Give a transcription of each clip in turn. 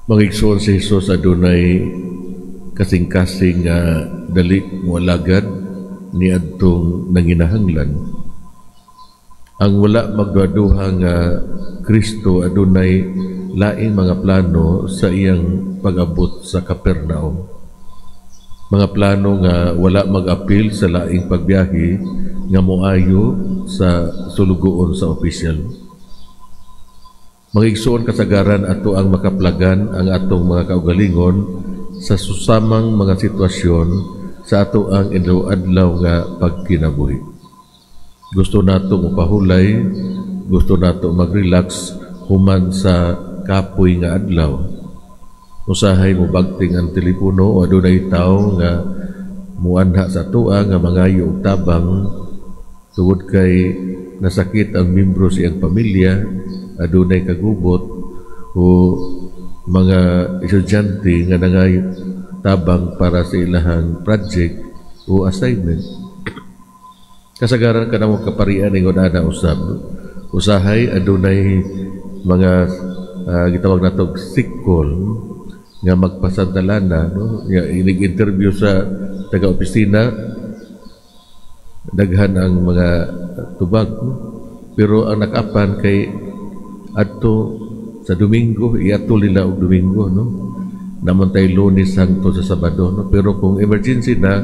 Mangigsoon si Jesus adunay kasing-kasing nga dali mo alagad ni adtong nanginahanglan. Ang wala magduha nga Kristo adunay laing mga plano sa iyang pag-abot sa Capernaum. Mga plano nga wala mag-apil sa laing pagbiyahe nga moayo sa sulugoon sa opisyal. Mangigsoon kasagaran ato ang makaplagan ang atong mga kaugalingon sa susamang mga sitwasyon sa ato ang adlaw nga pagkinabuhi. Gusto nato mapahulay, gusto nato mag-relax human sa kapoy nga adlaw. Usahay mo bagting ang telepono o adunay tao nga muanha sa atua nga mangayo og tabang tungod kay nasakit ang membro sa iyang pamilya, adunay kagubot o mga estudyante nga nangayo tabang para sa ilahang project o assignment. Kasagaran ka na mo kaparian ingon ana usab. Usahay adunay mga gitawag natog sikol nga magpasantalana, no? Inig-interview sa taga-opisina, daghan ang mga tubag, no? Pero ang nakapan kay adto sa Domingo, iato nila og Domingo, no? Naman tayo Lunes hangtod sa Sabado, no? Pero kung emergency na,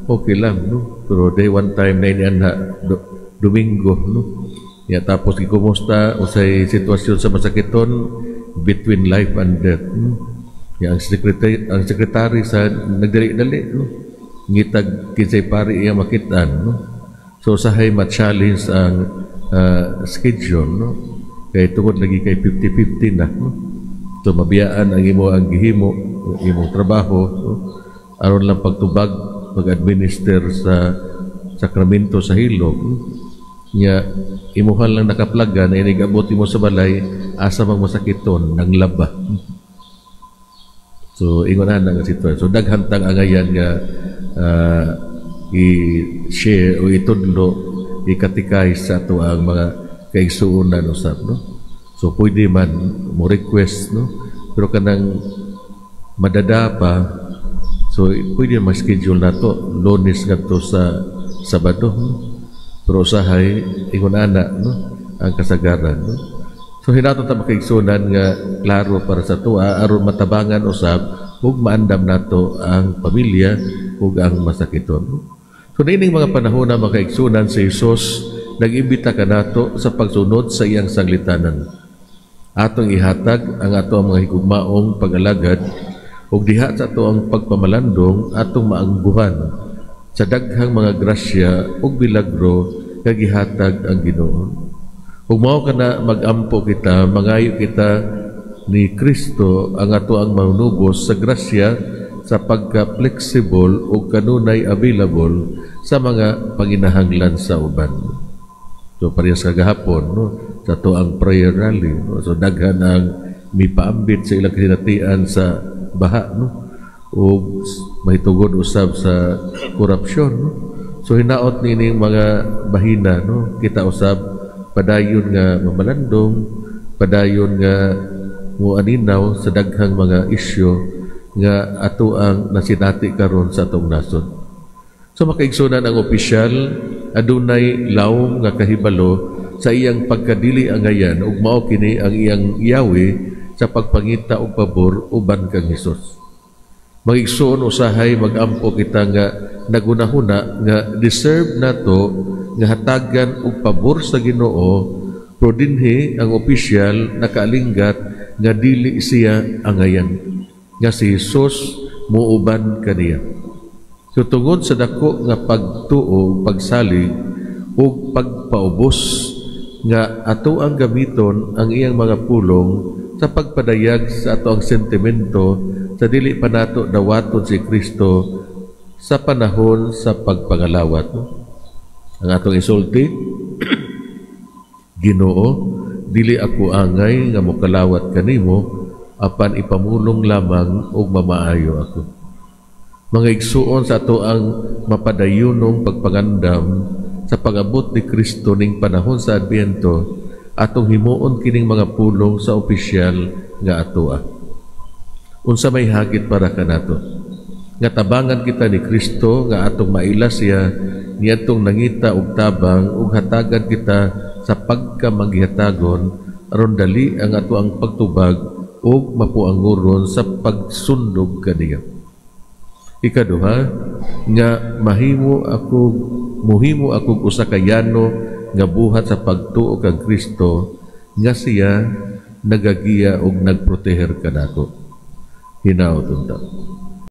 okay lang, no? Pero day one time na inian na Domingo, no? Ya, tapos kumusta o sa sitwasyon sa masakiton between life and death, no? Ya, ang sekretary sa nagdali-dali, no? Ngitag kinsay pari iya makitaan, no? So usahay ma-challenge ang schedule, no? Kay tungod lagi kay 50-50 na, no? So mabiyaan ang gihimo, imong trabaho, no? Aron lang pagtubag, pag-administer sa sakramento sa hilog, no? Nya imuhan lang nakaplaga na inigabot mo sa balay asa mang masakiton ng laba. So ingonan nga sitwasyon. So daghantang angayan nga i-share o itudlo, ikatikay sa ato ang mga kaigsuunan usab, no? So pwede man mo request, no? Pero kanang madada pa, so pwede ma-schedule nato Lunes ngadto sa Sabado, no? Pero usahay ingon ana, no? Ang kasagaran, no? So hinaton ta makaigsunan nga klaro para sa tuwa aron matabangan usab ug maandam nato ang pamilya ug ang masakiton, no? So nining mga panahon na makaigsunan si Jesus nag-imbita ka nato sa pagsunod sa iyang sanglitanan. Atong ihatag ang ato ang mga higugmaong pag-alagad ug diha sa ato ang pagpamalandong atong maangguhan sa daghang mga grasya ug bilagro nga gihatag ang Ginoo. Ug mao kana mag-ampo kita, mangayo kita ni Kristo ang ato ang manunubos sa grasya sa pagka-flexible ug kanunay available sa mga panginahanglan sa uban. So parehas kagahapon, no? Sa to ang prayer rally, no? So daghan ang mipaambit sa ilang kinatian sa baha, no? O mahitugod usab sa korupsyon, no? So hinaot nining mga bahina, no? Kita usab padayon nga mamalandong, padayon nga muaninaw sa daghang mga isyu nga ato ang nasinati karon sa atong nasod. So makaigsunan ang opisyal adunay lawom nga kahibalo sa iyang pagkadili angayan ug mao kini ang iyang iyawi sa pagpangita og pabor uban kang Hesus. Magigsuon usahay magampo kita nga nagunahuna nga deserve nato nga hatagan og pabor sa Ginoo, pero dinhi ang opisyal nakaalinggat nga dili siya angayan nga si Jesus muuban kaniya. So tungod sa dako nga pagtuo, pagsalig ug pagpaubos nga ato ang gamiton ang iyang mga pulong sa pagpadayag sa ato ang sentimento sa dili pa nato dawaton si Kristo sa panahon sa pagpangalawat. Ang atong isulti, Ginoo, dili ako angay nga mokalawat kanimo apan ipamulong lamang og mamaayo ako. Mga igsuon sa ato ang mapadayunong pagpangandam sa pag-abot ni Kristo ning panahon sa Adbyento, atong himuon kining mga pulong sa opisyal nga atoa. unsa may hagit para kanato. Nga tabangan kita ni Kristo nga atong mailas siya niyadtong nangita og tabang ug hatagan kita sa pagkamagihatagon aron dali ang ato ang pagtubag ug mapuanguron sa pagsundog kaniya. Ikaduha, nga muhimo ako usa ka yano nga buhat sa pagtuo kang Kristo nga siya nagagiya og nagproteher kanako. Hinaot unta.